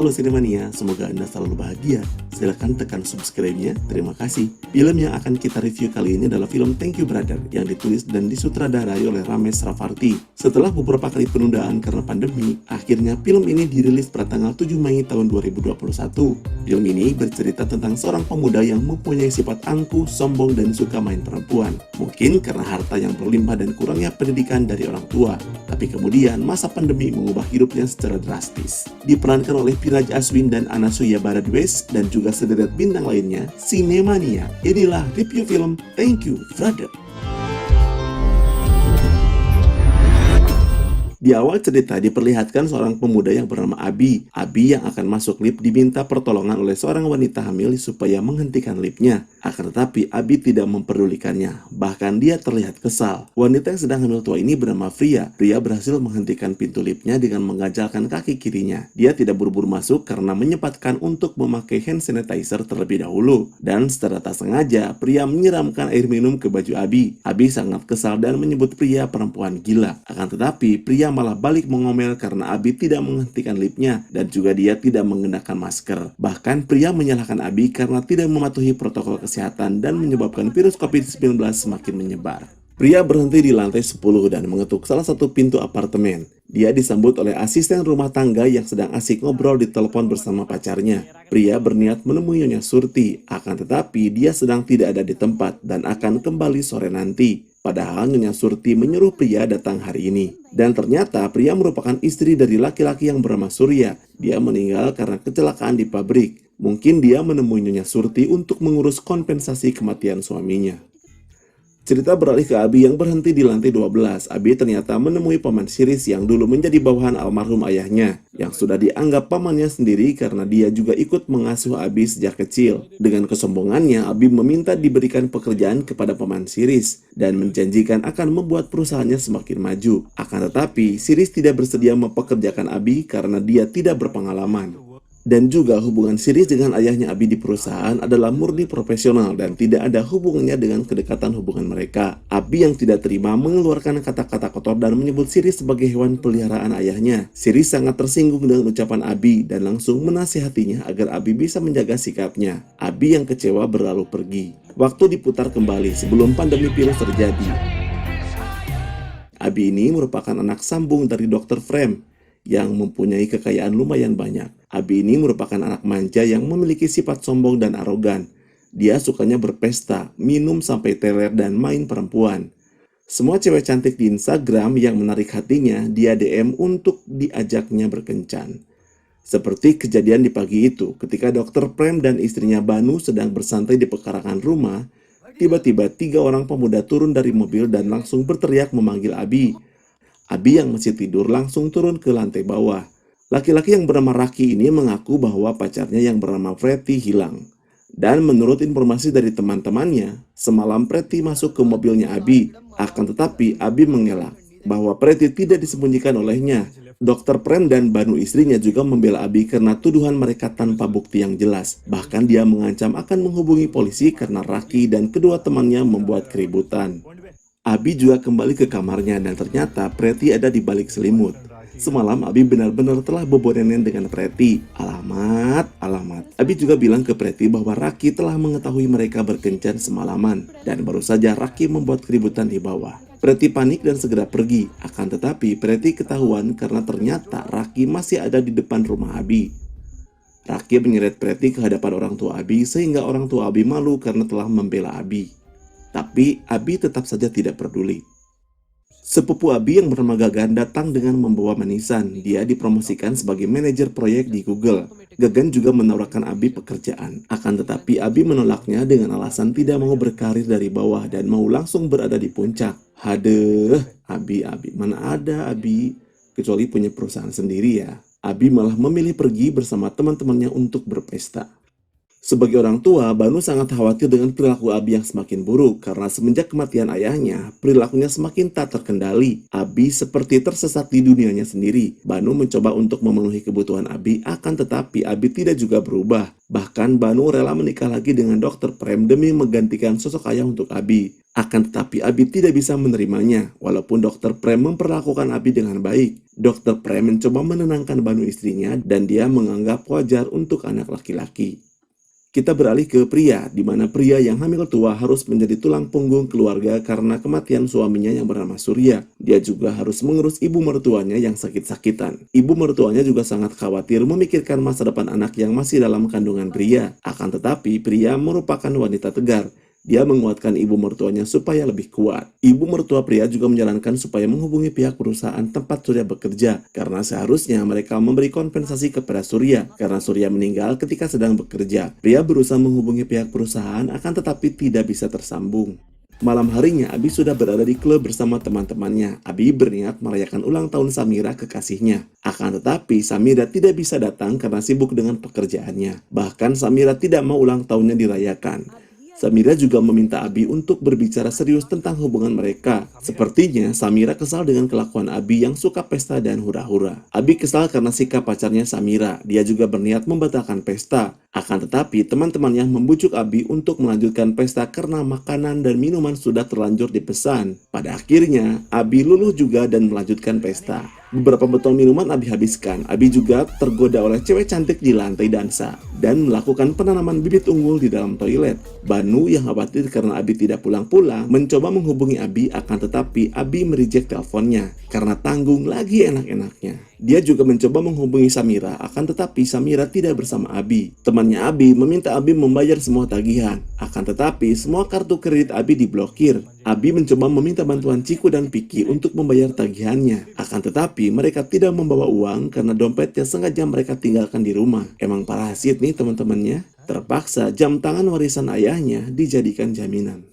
Halo Sinemania, semoga Anda selalu bahagia. Silahkan tekan subscribe-nya, terima kasih. Film yang akan kita review kali ini adalah film Thank You Brother yang ditulis dan disutradarai oleh Ramesh Ravarti. Setelah beberapa kali penundaan karena pandemi, akhirnya film ini dirilis pada tanggal 7 Mei tahun 2021. Film ini bercerita tentang seorang pemuda yang mempunyai sifat angkuh, sombong, dan suka main perempuan. Mungkin karena harta yang berlimpah dan kurangnya pendidikan dari orang tua. Tapi kemudian masa pandemi mengubah hidupnya secara drastis. Diperankan oleh Piraj Aswin dan Anasuya Bharadwaj dan juga sederet bintang lainnya, Sinemania. Inilah review film Thank You Brother. Di awal cerita diperlihatkan seorang pemuda yang bernama Abi. Abi yang akan masuk lift diminta pertolongan oleh seorang wanita hamil supaya menghentikan liftnya. Akan tetapi Abi tidak memperdulikannya. Bahkan dia terlihat kesal. Wanita yang sedang hamil tua ini bernama Priya. Priya berhasil menghentikan pintu liftnya dengan mengganjalkan kaki kirinya. Dia tidak buru-buru masuk karena menyempatkan untuk memakai hand sanitizer terlebih dahulu. Dan secara tak sengaja, Priya menyiramkan air minum ke baju Abi. Abi sangat kesal dan menyebut Priya perempuan gila. Akan tetapi Priya malah balik mengomel karena Abi tidak menghentikan liftnya dan juga dia tidak mengenakan masker. Bahkan Priya menyalahkan Abi karena tidak mematuhi protokol kesehatan dan menyebabkan virus COVID-19 semakin menyebar. Priya berhenti di lantai 10 dan mengetuk salah satu pintu apartemen. Dia disambut oleh asisten rumah tangga yang sedang asik ngobrol di telepon bersama pacarnya. Priya berniat menemui Nyonya Surti, akan tetapi dia sedang tidak ada di tempat dan akan kembali sore nanti. Padahal Nyonya Surti menyuruh Priya datang hari ini. Dan ternyata Priya merupakan istri dari laki-laki yang bernama Surya. Dia meninggal karena kecelakaan di pabrik. Mungkin dia menemui Nyonya Surti untuk mengurus kompensasi kematian suaminya. Cerita beralih ke Abi yang berhenti di lantai 12. Abi ternyata menemui paman Siris yang dulu menjadi bawahan almarhum ayahnya, yang sudah dianggap pamannya sendiri karena dia juga ikut mengasuh Abi sejak kecil. Dengan kesombongannya, Abi meminta diberikan pekerjaan kepada paman Siris dan menjanjikan akan membuat perusahaannya semakin maju. Akan tetapi, Siris tidak bersedia mempekerjakan Abi karena dia tidak berpengalaman. Dan juga hubungan Siris dengan ayahnya Abi di perusahaan adalah murni profesional dan tidak ada hubungannya dengan kedekatan hubungan mereka. Abi yang tidak terima mengeluarkan kata-kata kotor dan menyebut Siris sebagai hewan peliharaan ayahnya. Siris sangat tersinggung dengan ucapan Abi dan langsung menasihatinya agar Abi bisa menjaga sikapnya. Abi yang kecewa berlalu pergi. Waktu diputar kembali sebelum pandemi virus terjadi. Abi ini merupakan anak sambung dari Dr. Frame yang mempunyai kekayaan lumayan banyak. Abi ini merupakan anak manja yang memiliki sifat sombong dan arogan. Dia sukanya berpesta, minum sampai teler dan main perempuan. Semua cewek cantik di Instagram yang menarik hatinya, dia DM untuk diajaknya berkencan. Seperti kejadian di pagi itu, ketika Dr. Prem dan istrinya Banu sedang bersantai di pekarangan rumah, tiba-tiba 3 orang pemuda turun dari mobil dan langsung berteriak memanggil Abi. Abi yang masih tidur langsung turun ke lantai bawah. Laki-laki yang bernama Raki ini mengaku bahwa pacarnya yang bernama Preti hilang. Dan menurut informasi dari teman-temannya, semalam Preti masuk ke mobilnya Abi. Akan tetapi Abi mengelak bahwa Preti tidak disembunyikan olehnya. Dr. Prem dan Banu istrinya juga membela Abi karena tuduhan mereka tanpa bukti yang jelas. Bahkan dia mengancam akan menghubungi polisi karena Raki dan kedua temannya membuat keributan. Abi juga kembali ke kamarnya dan ternyata Preti ada di balik selimut. Semalam Abi benar-benar telah bobonenan dengan Preti. Alamat. Abi juga bilang ke Preti bahwa Raki telah mengetahui mereka berkencan semalaman. Dan baru saja Raki membuat keributan di bawah. Preti panik dan segera pergi. Akan tetapi Preti ketahuan karena ternyata Raki masih ada di depan rumah Abi. Raki menyeret Preti ke hadapan orang tua Abi sehingga orang tua Abi malu karena telah membela Abi. Tapi Abi tetap saja tidak peduli. Sepupu Abi yang bernama Gagan datang dengan membawa manisan. Dia dipromosikan sebagai manajer proyek di Google. Gagan juga menawarkan Abi pekerjaan. Akan tetapi Abi menolaknya dengan alasan tidak mau berkarir dari bawah dan mau langsung berada di puncak. Hadeh, Abi, mana ada Abi? Kecuali punya perusahaan sendiri ya. Abi malah memilih pergi bersama teman-temannya untuk berpesta. Sebagai orang tua, Banu sangat khawatir dengan perilaku Abi yang semakin buruk karena semenjak kematian ayahnya, perilakunya semakin tak terkendali. Abi seperti tersesat di dunianya sendiri. Banu mencoba untuk memenuhi kebutuhan Abi, akan tetapi Abi tidak juga berubah. Bahkan Banu rela menikah lagi dengan Dr. Prem demi menggantikan sosok ayah untuk Abi. Akan tetapi Abi tidak bisa menerimanya, walaupun Dr. Prem memperlakukan Abi dengan baik. Dr. Prem mencoba menenangkan Banu istrinya dan dia menganggap wajar untuk anak laki-laki. Kita beralih ke pria, di mana pria yang hamil tua harus menjadi tulang punggung keluarga karena kematian suaminya yang bernama Surya. Dia juga harus mengurus ibu mertuanya yang sakit-sakitan. Ibu mertuanya juga sangat khawatir memikirkan masa depan anak yang masih dalam kandungan pria. Akan tetapi, pria merupakan wanita tegar. Dia menguatkan ibu mertuanya supaya lebih kuat. Ibu mertua pria juga menyarankan supaya menghubungi pihak perusahaan tempat Surya bekerja, karena seharusnya mereka memberi kompensasi kepada Surya, karena Surya meninggal ketika sedang bekerja. Pria berusaha menghubungi pihak perusahaan, akan tetapi tidak bisa tersambung. Malam harinya, Abi sudah berada di klub bersama teman-temannya. Abi berniat merayakan ulang tahun Samira kekasihnya. Akan tetapi, Samira tidak bisa datang karena sibuk dengan pekerjaannya. Bahkan, Samira tidak mau ulang tahunnya dirayakan. Samira juga meminta Abi untuk berbicara serius tentang hubungan mereka. Sepertinya Samira kesal dengan kelakuan Abi yang suka pesta dan hura-hura. Abi kesal karena sikap pacarnya Samira. Dia juga berniat membatalkan pesta. Akan tetapi teman-temannya membujuk Abi untuk melanjutkan pesta karena makanan dan minuman sudah terlanjur dipesan. Pada akhirnya Abi luluh juga dan melanjutkan pesta. Beberapa botol minuman Abi habiskan. Abi juga tergoda oleh cewek cantik di lantai dansa dan melakukan penanaman bibit unggul di dalam toilet. Banu yang khawatir karena Abi tidak pulang-pulang mencoba menghubungi Abi, akan tetapi Abi mereject teleponnya karena tanggung lagi enak-enaknya. Dia juga mencoba menghubungi Samira, akan tetapi Samira tidak bersama Abi. Temannya Abi meminta Abi membayar semua tagihan, akan tetapi semua kartu kredit Abi diblokir. Abi mencoba meminta bantuan Ciku dan Piki untuk membayar tagihannya, akan tetapi mereka tidak membawa uang karena dompetnya sengaja mereka tinggalkan di rumah. Emang parasit nih teman-temannya. Terpaksa jam tangan warisan ayahnya dijadikan jaminan.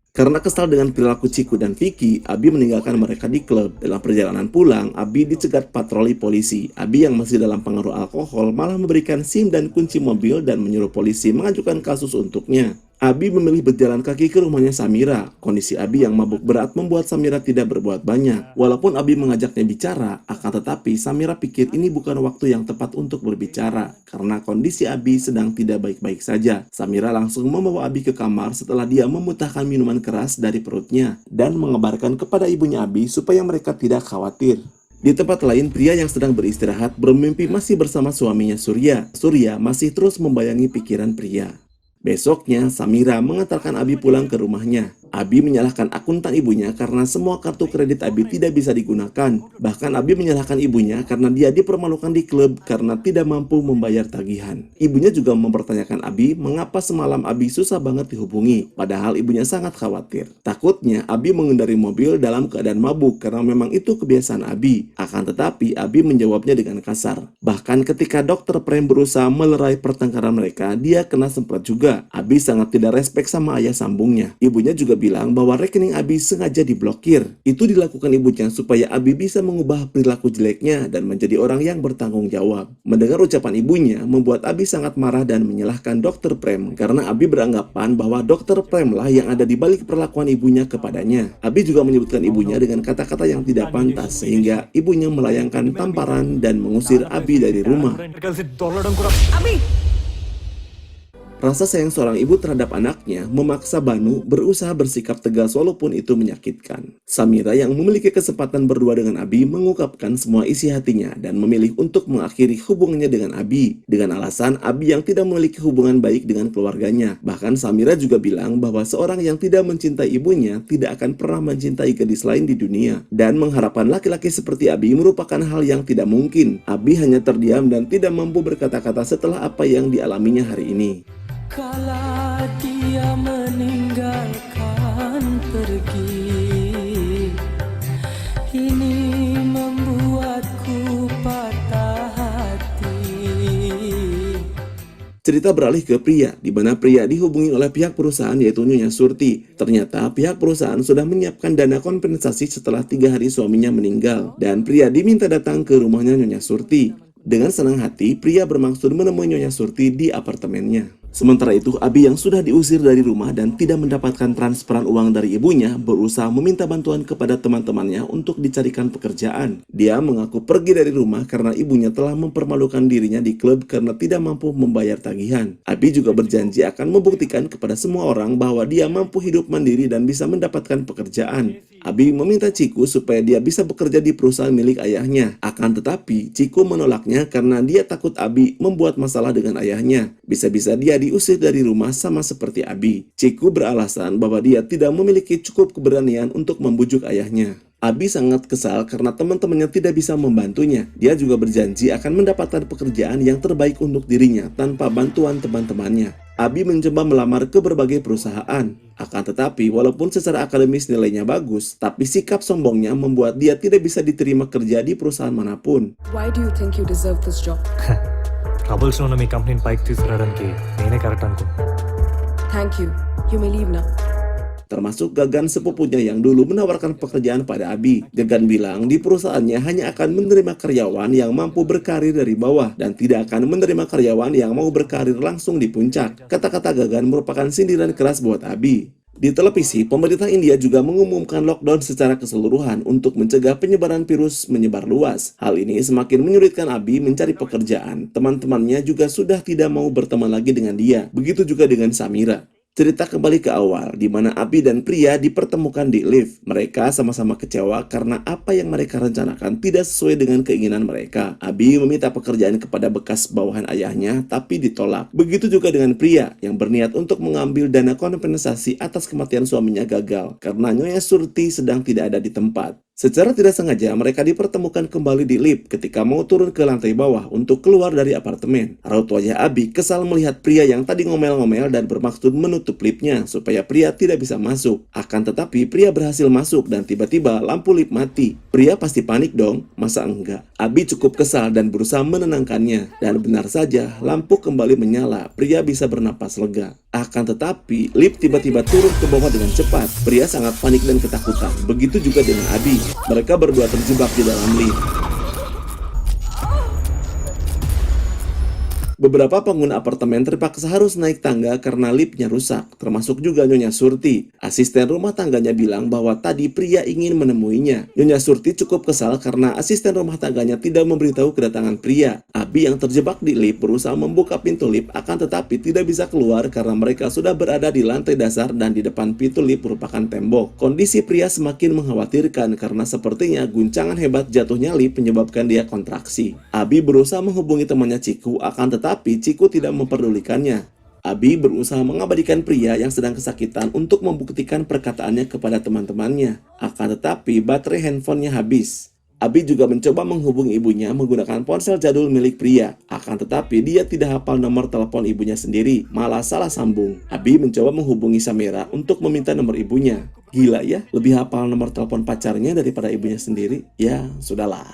Karena kesal dengan perilaku Ciku dan Vicky, Abi meninggalkan mereka di klub. Dalam perjalanan pulang, Abi dicegat patroli polisi. Abi yang masih dalam pengaruh alkohol malah memberikan SIM dan kunci mobil dan menyuruh polisi mengajukan kasus untuknya. Abi memilih berjalan kaki ke rumahnya Samira. Kondisi Abi yang mabuk berat membuat Samira tidak berbuat banyak. Walaupun Abi mengajaknya bicara, akan tetapi Samira pikir ini bukan waktu yang tepat untuk berbicara. Karena kondisi Abi sedang tidak baik-baik saja. Samira langsung membawa Abi ke kamar setelah dia memuntahkan minuman keras dari perutnya dan mengabarkan kepada ibunya Abi supaya mereka tidak khawatir. Di tempat lain, pria yang sedang beristirahat bermimpi masih bersama suaminya Surya. Surya masih terus membayangi pikiran pria. Besoknya, Samira mengantarkan Abi pulang ke rumahnya. Abi menyalahkan akuntan ibunya karena semua kartu kredit Abi tidak bisa digunakan. Bahkan Abi menyalahkan ibunya karena dia dipermalukan di klub karena tidak mampu membayar tagihan. Ibunya juga mempertanyakan Abi mengapa semalam Abi susah banget dihubungi, padahal ibunya sangat khawatir. Takutnya Abi mengendari mobil dalam keadaan mabuk karena memang itu kebiasaan Abi. Akan tetapi Abi menjawabnya dengan kasar. Bahkan ketika Dr. Prem berusaha melerai pertengkaran mereka, dia kena semprot juga. Abi sangat tidak respek sama ayah sambungnya. Ibunya juga bilang bahwa rekening Abi sengaja diblokir. Itu dilakukan ibunya supaya Abi bisa mengubah perilaku jeleknya dan menjadi orang yang bertanggung jawab. Mendengar ucapan ibunya membuat Abi sangat marah dan menyalahkan Dr. Prem karena Abi beranggapan bahwa Dr. Prem lah yang ada di balik perlakuan ibunya kepadanya. Abi juga menyebutkan ibunya dengan kata-kata yang tidak pantas sehingga ibunya melayangkan tamparan dan mengusir Abi dari rumah. Rasa sayang seorang ibu terhadap anaknya memaksa Banu berusaha bersikap tegas walaupun itu menyakitkan. Samira yang memiliki kesempatan berdua dengan Abi mengungkapkan semua isi hatinya dan memilih untuk mengakhiri hubungannya dengan Abi dengan alasan Abi yang tidak memiliki hubungan baik dengan keluarganya. Bahkan Samira juga bilang bahwa seorang yang tidak mencintai ibunya tidak akan pernah mencintai gadis lain di dunia dan mengharapkan laki-laki seperti Abi merupakan hal yang tidak mungkin. Abi hanya terdiam dan tidak mampu berkata-kata setelah apa yang dialaminya hari ini. Kala dia meninggalkan pergi, ini membuatku patah hati. Cerita beralih ke pria, di mana pria dihubungi oleh pihak perusahaan yaitu Nyonya Surti. Ternyata pihak perusahaan sudah menyiapkan dana kompensasi setelah 3 hari suaminya meninggal, dan pria diminta datang ke rumahnya Nyonya Surti. Dengan senang hati, pria bermaksud menemui Nyonya Surti di apartemennya. Sementara itu, Abi yang sudah diusir dari rumah dan tidak mendapatkan transferan uang dari ibunya berusaha meminta bantuan kepada teman-temannya untuk dicarikan pekerjaan. Dia mengaku pergi dari rumah karena ibunya telah mempermalukan dirinya di klub karena tidak mampu membayar tagihan. Abi juga berjanji akan membuktikan kepada semua orang bahwa dia mampu hidup mandiri dan bisa mendapatkan pekerjaan. Abi meminta Ciku supaya dia bisa bekerja di perusahaan milik ayahnya. Akan tetapi, Ciku menolaknya karena dia takut Abi membuat masalah dengan ayahnya. Bisa-bisa dia diusir dari rumah sama seperti Abi. Ciku beralasan bahwa dia tidak memiliki cukup keberanian untuk membujuk ayahnya. Abi sangat kesal karena teman-temannya tidak bisa membantunya. Dia juga berjanji akan mendapatkan pekerjaan yang terbaik untuk dirinya tanpa bantuan teman-temannya. Abi mencoba melamar ke berbagai perusahaan. Akan tetapi, walaupun secara akademis nilainya bagus, tapi sikap sombongnya membuat dia tidak bisa diterima kerja di perusahaan manapun. Why do you think you deserve this job? ట్రబుల్స్లో ఉన్న మీ కంపెనీని పైకి తీసుకురావడానికి నేనే కరెక్ట్ అనుకుంటున్నాను. Thank you. You may leave now. Termasuk Gagan sepupunya yang dulu menawarkan pekerjaan pada Abi. Gagan bilang di perusahaannya hanya akan menerima karyawan yang mampu berkarir dari bawah dan tidak akan menerima karyawan yang mau berkarir langsung di puncak. Kata-kata Gagan merupakan sindiran keras buat Abi. Di televisi, pemerintah India juga mengumumkan lockdown secara keseluruhan untuk mencegah penyebaran virus menyebar luas. Hal ini semakin menyulitkan Abi mencari pekerjaan. Teman-temannya juga sudah tidak mau berteman lagi dengan dia. Begitu juga dengan Samira. Cerita kembali ke awal, di mana Abi dan Pria dipertemukan di lift. Mereka sama-sama kecewa karena apa yang mereka rencanakan tidak sesuai dengan keinginan mereka. Abi meminta pekerjaan kepada bekas bawahan ayahnya, tapi ditolak. Begitu juga dengan Pria, yang berniat untuk mengambil dana kompensasi atas kematian suaminya gagal, karena Nyonya Surti sedang tidak ada di tempat. Secara tidak sengaja, mereka dipertemukan kembali di lift ketika mau turun ke lantai bawah untuk keluar dari apartemen. Raut wajah Abi kesal melihat Pria yang tadi ngomel-ngomel dan bermaksud menutup liftnya supaya Pria tidak bisa masuk. Akan tetapi, Pria berhasil masuk dan tiba-tiba lampu lift mati. Pria pasti panik dong, masa enggak? Abi cukup kesal dan berusaha menenangkannya. Dan benar saja, lampu kembali menyala. Pria bisa bernapas lega. Akan tetapi, lift tiba-tiba turun ke bawah dengan cepat. Pria sangat panik dan ketakutan. Begitu juga dengan Abi. Mereka berdua terjebak di dalam lift. Beberapa pengguna apartemen terpaksa harus naik tangga karena liftnya rusak, termasuk juga Nyonya Surti. Asisten rumah tangganya bilang bahwa tadi Pria ingin menemuinya. Nyonya Surti cukup kesal karena asisten rumah tangganya tidak memberitahu kedatangan Pria. Abi yang terjebak di lift berusaha membuka pintu lift, akan tetapi tidak bisa keluar karena mereka sudah berada di lantai dasar dan di depan pintu lift merupakan tembok. Kondisi Pria semakin mengkhawatirkan karena sepertinya guncangan hebat jatuhnya lift menyebabkan dia kontraksi. Abi berusaha menghubungi temannya Ciku, akan tetapi Ciku tidak memperdulikannya. Abi berusaha mengabadikan Pria yang sedang kesakitan untuk membuktikan perkataannya kepada teman-temannya. Akan tetapi baterai handphonenya habis. Abi juga mencoba menghubungi ibunya menggunakan ponsel jadul milik Pria. Akan tetapi dia tidak hafal nomor telepon ibunya sendiri, malah salah sambung. Abi mencoba menghubungi Samira untuk meminta nomor ibunya. Gila ya, lebih hafal nomor telepon pacarnya daripada ibunya sendiri. Ya, sudahlah.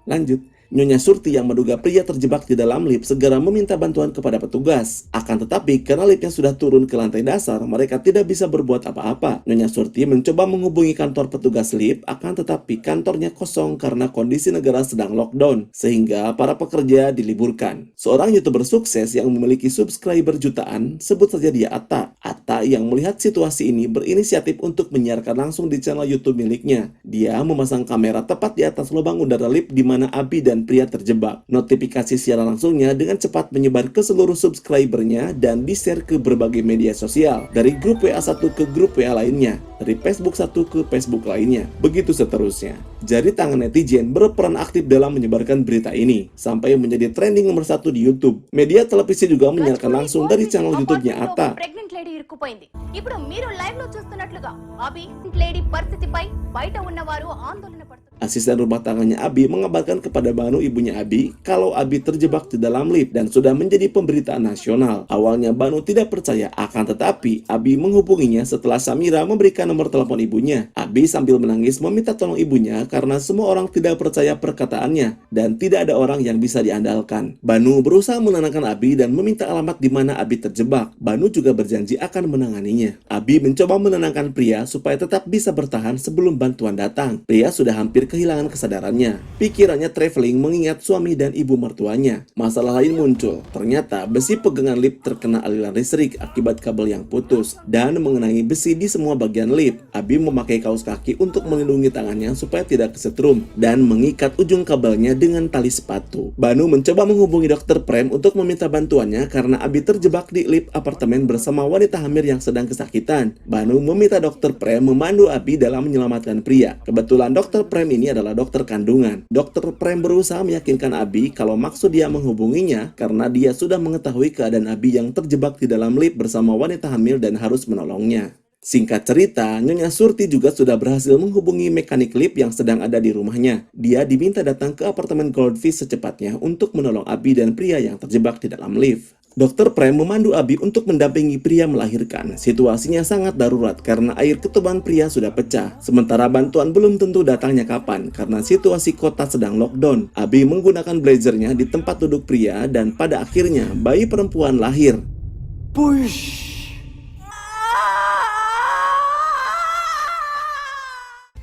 Lanjut. Nyonya Surti yang menduga Pria terjebak di dalam lift segera meminta bantuan kepada petugas. Akan tetapi, karena liftnya sudah turun ke lantai dasar, mereka tidak bisa berbuat apa-apa. Nyonya Surti mencoba menghubungi kantor petugas lift, akan tetapi kantornya kosong karena kondisi negara sedang lockdown, sehingga para pekerja diliburkan. Seorang YouTuber sukses yang memiliki subscriber jutaan, sebut saja dia Atta. Atta yang melihat situasi ini berinisiatif untuk menyiarkan langsung di channel YouTube miliknya. Dia memasang kamera tepat di atas lubang udara lift di mana Abi dan Pria terjebak. Notifikasi siaran langsungnya dengan cepat menyebar ke seluruh subscribernya dan di-share ke berbagai media sosial. Dari grup WA satu ke grup WA lainnya. Dari Facebook satu ke Facebook lainnya. Begitu seterusnya. Jari tangan netizen berperan aktif dalam menyebarkan berita ini. Sampai menjadi trending nomor 1 di YouTube. Media televisi juga menyiarkan langsung dari channel YouTube-nya Atta. Pregnant lady ఇరుక్కుపోయింది. ఇప్పుడు మీరు లైవ్ లో చూస్తున్నట్లుగా అభి లేడీ పరిస్థితిపై బయట ఉన్నవారు ఆందోళన పడుతున్నారు. Asisten rumah tangganya Abi mengabarkan kepada Banu ibunya Abi kalau Abi terjebak di dalam lift dan sudah menjadi pemberitaan nasional. Awalnya Banu tidak percaya, akan tetapi Abi menghubunginya setelah Samira memberikan nomor telepon ibunya. Abi sambil menangis meminta tolong ibunya karena semua orang tidak percaya perkataannya dan tidak ada orang yang bisa diandalkan. Banu berusaha menenangkan Abi dan meminta alamat di mana Abi terjebak. Banu juga berjanji akan menanganinya. Abi mencoba menenangkan Pria supaya tetap bisa bertahan sebelum bantuan datang. Pria sudah hampir hampir kehilangan kesadarannya. Pikirannya traveling mengingat suami dan ibu mertuanya. Masalah lain muncul. Ternyata besi pegangan lift terkena aliran listrik akibat kabel yang putus dan mengenai besi di semua bagian lift. Abi memakai kaos kaki untuk melindungi tangannya supaya tidak kesetrum dan mengikat ujung kabelnya dengan tali sepatu. Banu mencoba menghubungi Dr. Prem untuk meminta bantuannya karena Abi terjebak di lift apartemen bersama wanita hamil yang sedang kesakitan. Banu meminta Dr. Prem memandu Abi dalam menyelamatkan pria. Kebetulan Dr. Prem ini adalah dokter kandungan. Dr. Prem berusaha meyakinkan Abi kalau maksud dia menghubunginya karena dia sudah mengetahui keadaan Abi yang terjebak di dalam lift bersama wanita hamil dan harus menolongnya. Singkat cerita, Nyonya Surti juga sudah berhasil menghubungi mekanik lift yang sedang ada di rumahnya. Dia diminta datang ke apartemen Goldfish secepatnya untuk menolong Abi dan pria yang terjebak di dalam lift. Dr. Prem memandu Abi untuk mendampingi pria melahirkan. Situasinya sangat darurat karena air ketuban pria sudah pecah. Sementara bantuan belum tentu datangnya kapan karena situasi kota sedang lockdown. Abi menggunakan blazernya di tempat duduk pria dan pada akhirnya bayi perempuan lahir.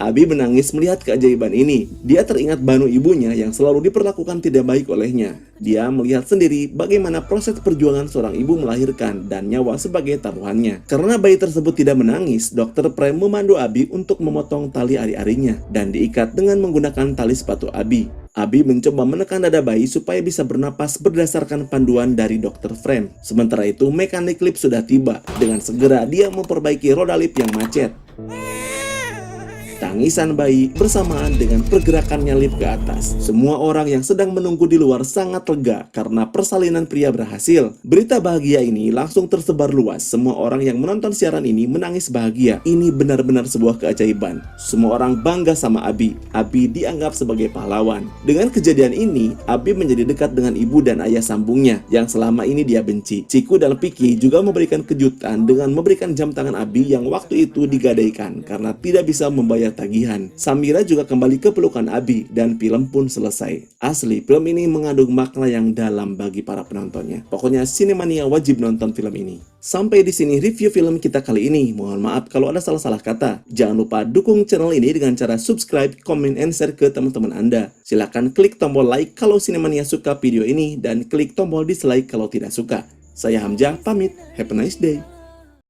Abi menangis melihat keajaiban ini. Dia teringat Banu ibunya yang selalu diperlakukan tidak baik olehnya. Dia melihat sendiri bagaimana proses perjuangan seorang ibu melahirkan dan nyawa sebagai taruhannya. Karena bayi tersebut tidak menangis, Dr. Prem memandu Abi untuk memotong tali ari-arinya dan diikat dengan menggunakan tali sepatu Abi. Abi mencoba menekan dada bayi supaya bisa bernapas berdasarkan panduan dari Dr. Prem. Sementara itu, mekanik lift sudah tiba. Dengan segera dia memperbaiki roda lift yang macet. Tangisan bayi bersamaan dengan pergerakannya lift ke atas. Semua orang yang sedang menunggu di luar sangat lega karena persalinan pria berhasil. Berita bahagia ini langsung tersebar luas. Semua orang yang menonton siaran ini menangis bahagia. Ini benar-benar sebuah keajaiban. Semua orang bangga sama Abi. Abi dianggap sebagai pahlawan. Dengan kejadian ini, Abi menjadi dekat dengan ibu dan ayah sambungnya yang selama ini dia benci. Ciku dan Piki juga memberikan kejutan dengan memberikan jam tangan Abi yang waktu itu digadaikan karena tidak bisa membayar tagihan. Samira juga kembali ke pelukan Abi dan film pun selesai. Asli, film ini mengandung makna yang dalam bagi para penontonnya. Pokoknya Sinemania wajib nonton film ini. Sampai di sini review film kita kali ini. Mohon maaf kalau ada salah-salah kata. Jangan lupa dukung channel ini dengan cara subscribe, comment, and share ke teman-teman Anda. Silahkan klik tombol like kalau Sinemania suka video ini dan klik tombol dislike kalau tidak suka. Saya Hamzah pamit. Have a nice day.